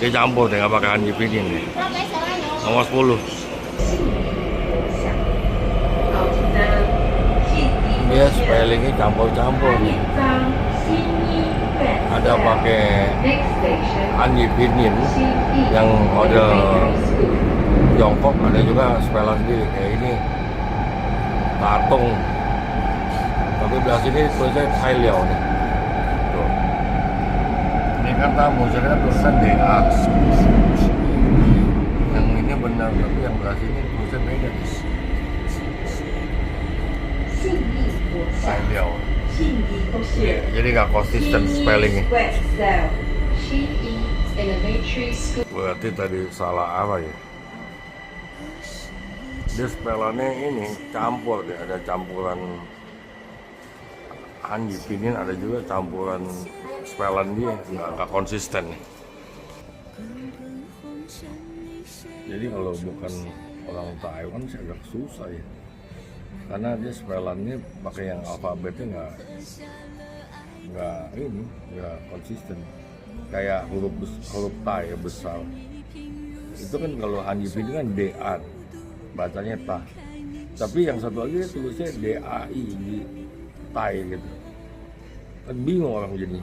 Dia campur deh, nggak pakai Hanji Pinyin nih. Nomor 10. Dia spellingnya campur-campur nih. Ada pakai Hanji Pinyin yang model Tiongkok, ada juga spelling sendiri kayak ini Tatung. Tapi belah sini tulisnya Tai Liao nih. Tuh. Ini kan tamu, saya kan tulisan DA. Yang ini benar, tapi yang belah sini tulisan beda nih. Tai Liao. Jadi nggak konsisten spellingnya. Berarti tadi salah apa ya? Dia spellannya ini campur deh, ada campuran Hanji Pinyin, ada juga campuran spellan dia, nggak konsisten nih. Jadi kalau bukan orang Taiwan sih agak susah ya, karena dia spellannya pakai yang alfabetnya nggak konsisten. Kayak huruf Thai besar itu kan, kalau Hanji Pinyin kan DA bacanya Ta, tapi yang satu lagi tulisnya DAI di Tai gitu, kan bingung orang jadi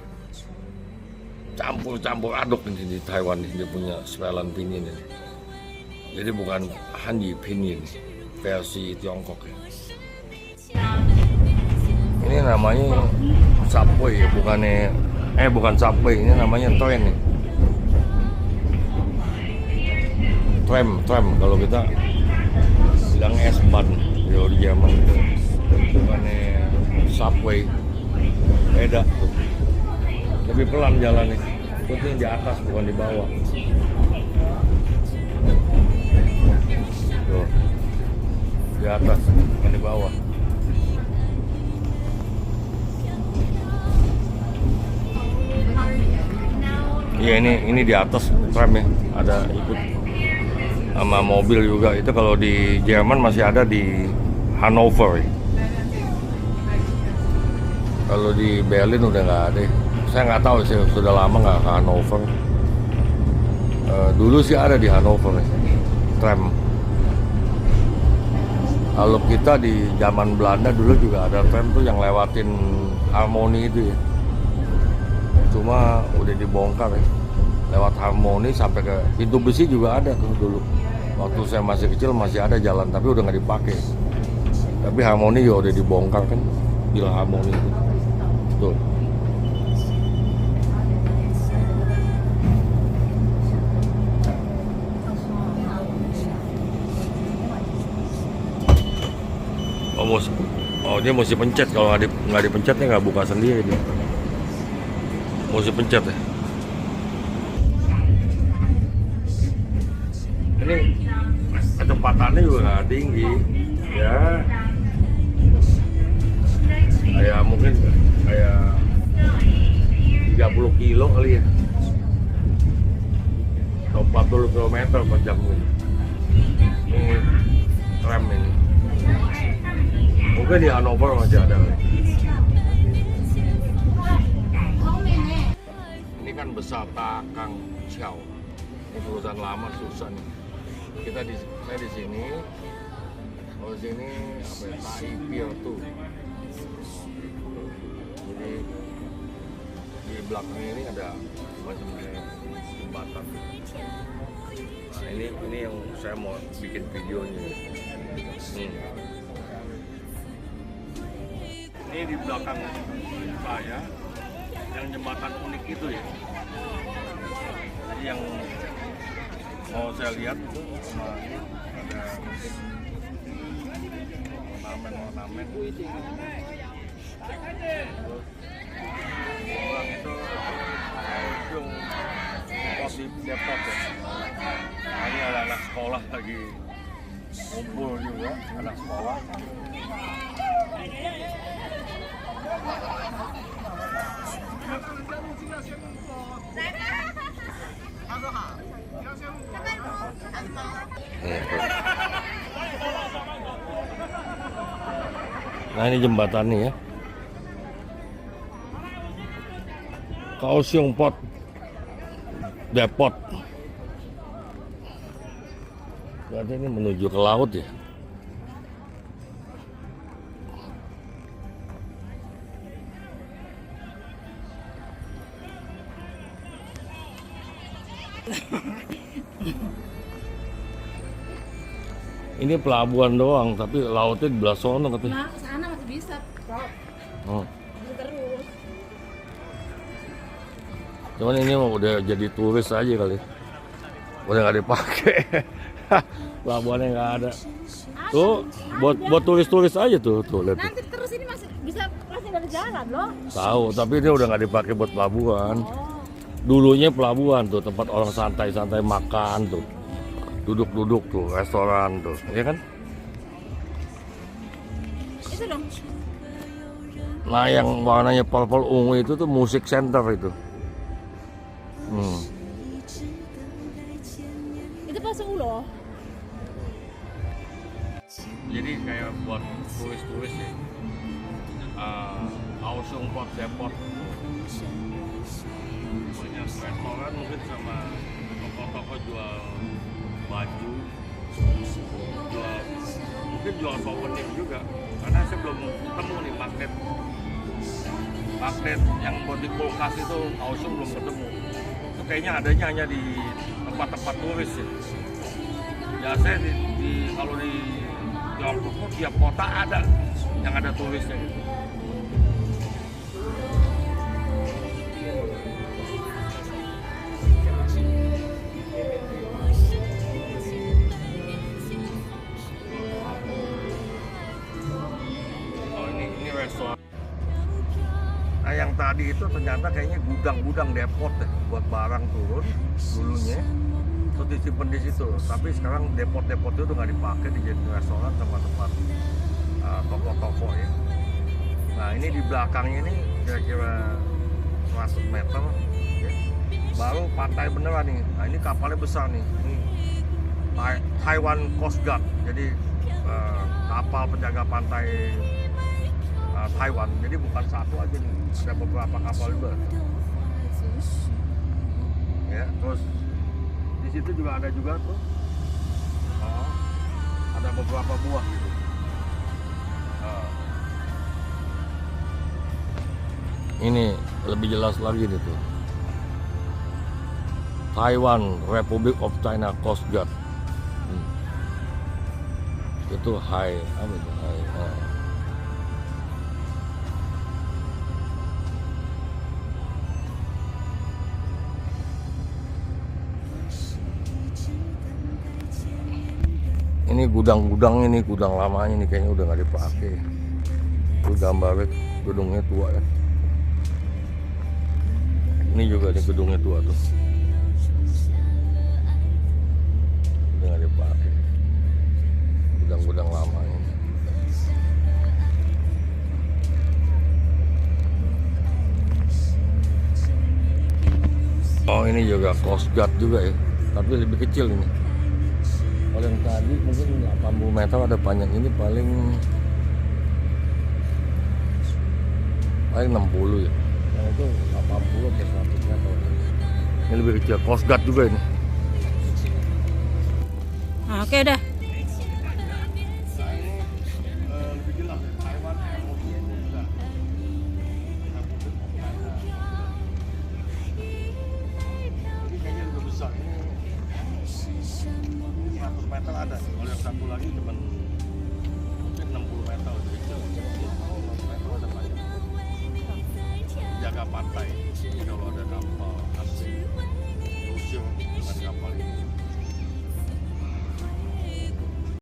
campur aduk di Taiwan dia punya spelling Pinyin ini. Jadi bukan Hanji Pinyin versi Tiongkok ya. Ini namanya Subway ya, bukan Subway, ini namanya Tram nih. Tram kalau kita bilang S-Bahn kalau di Jerman itu, bukannya Subway, beda tuh. Lebih pelan jalannya, itu di atas bukan di bawah. Tuh, di atas bukan di bawah. Iya, ini di atas tram ya, ada ikut sama mobil juga. Itu kalau di Jerman masih ada di Hannover ya. Kalau di Berlin udah nggak ada. Saya nggak tahu sih, sudah lama nggak ke Hannover. Dulu sih ada di Hannover ya, tram. Kalau kita di zaman Belanda dulu juga ada tram tuh yang lewatin Harmoni itu ya. Cuma udah dibongkar ya. Lewat Harmoni sampai ke Pintu Besi juga ada tuh dulu. Waktu saya masih kecil masih ada jalan, tapi udah nggak dipakai. Tapi Harmoni juga udah dibongkar kan, Bila Harmoni itu. Tuh. Dia mesti pencet, kalau nggak dipencetnya nggak buka sendiri dia. Mesti pencet ya. Ini kecepatannya juga nggak tinggi ya, kayak mungkin kayak 30 kilo kali ya, atau 40 km per jam ini tram ini. Mungkin di Hannover masih ada. Ini kan Besata Kang Chiao, ini perusahaan lama susah nih. Saya di sini, kalau sini apa ya, Tai Pier tuh. Jadi di belakang ini ada macam jembatan. Nah, ini yang saya mau bikin videonya. Ini di belakang saya yang jembatan unik itu ya. Jadi yang mau saya lihat itu sama ini ada ornamen. Terus itu ujung pot di Depok ya. Nah, ini ada anak sekolah lagi ngumpul juga, anak sekolah. Nah, ini jembatannya ya, Kaohsiung Port Depot. Berarti ini menuju ke laut ya. Ini pelabuhan doang, tapi lautnya di belah sono katanya. Nah, ke sana masih bisa, Bro. Oh. Bisa terus. Cuman ini mah udah jadi turis aja kali. Udah nggak dipakai. Pelabuhannya nggak ada. Tuh, buat turis-turis aja tuh lihat. Nanti terus ini masih bisa masih dari jalan loh. Tahu, tapi ini udah nggak dipakai buat pelabuhan. Oh. Dulunya pelabuhan tuh, tempat orang santai-santai makan tuh. Duduk-duduk tuh, restoran tuh, ya kan? Itu dong. Nah, yang warnanya purple ungu itu tuh musik center itu. Itu pas loh. Jadi kayak buat turis-turis ya. Kaohsiung Port Depot. Banyak restoran mungkin sama toko-toko jual baju, mungkin jual souvenir juga. Karena saya belum ketemu nih magnet yang buat di kulkas itu Kaohsiung belum ketemu. Itu kayaknya adanya hanya di tempat-tempat turis ya. Biasanya kalau di Tiongkok tuh tiap kota ada yang ada turisnya gitu. Nah, yang tadi itu ternyata kayaknya gudang-gudang depot deh buat barang turun dulunya, terus disimpan di situ. Tapi sekarang depot-depot itu udah nggak dipakai, dijadiin restoran sama tempat toko-toko ya. Nah, ini di belakangnya ini kira-kira 100 meter ya, baru pantai beneran nih. Nah, ini kapalnya besar nih. Ini Taiwan Coast Guard, jadi kapal penjaga pantai Taiwan. Jadi bukan satu aja nih, ada beberapa kapal juga. Ya, terus di situ juga ada tuh. Ada beberapa buah gitu. Ini lebih jelas lagi nih tuh. Taiwan Republic of China Coast Guard. Itu high, apa itu high? Ini gudang-gudang, ini gudang lamanya nih, kayaknya udah nggak dipakai. Itu gambarnya gedungnya tua ya. Ini juga nih gedungnya tua tuh. Udah nggak dipakai. Gudang-gudang lama ini. Oh, ini juga Coast Guard juga ya, tapi lebih kecil ini. Kalau yang tadi mungkin 80 meter ada panjang, ini paling 60 ya. Yang itu 80 atau 100 meter. Ini lebih kecil, Coast Guard juga ini. Oke dah. Lebih jelas, Taiwan kemudian juga. Ini kayaknya lebih besar. Ini 100 meter ada. Kalau yang satu lagi cuma mungkin 60 meter.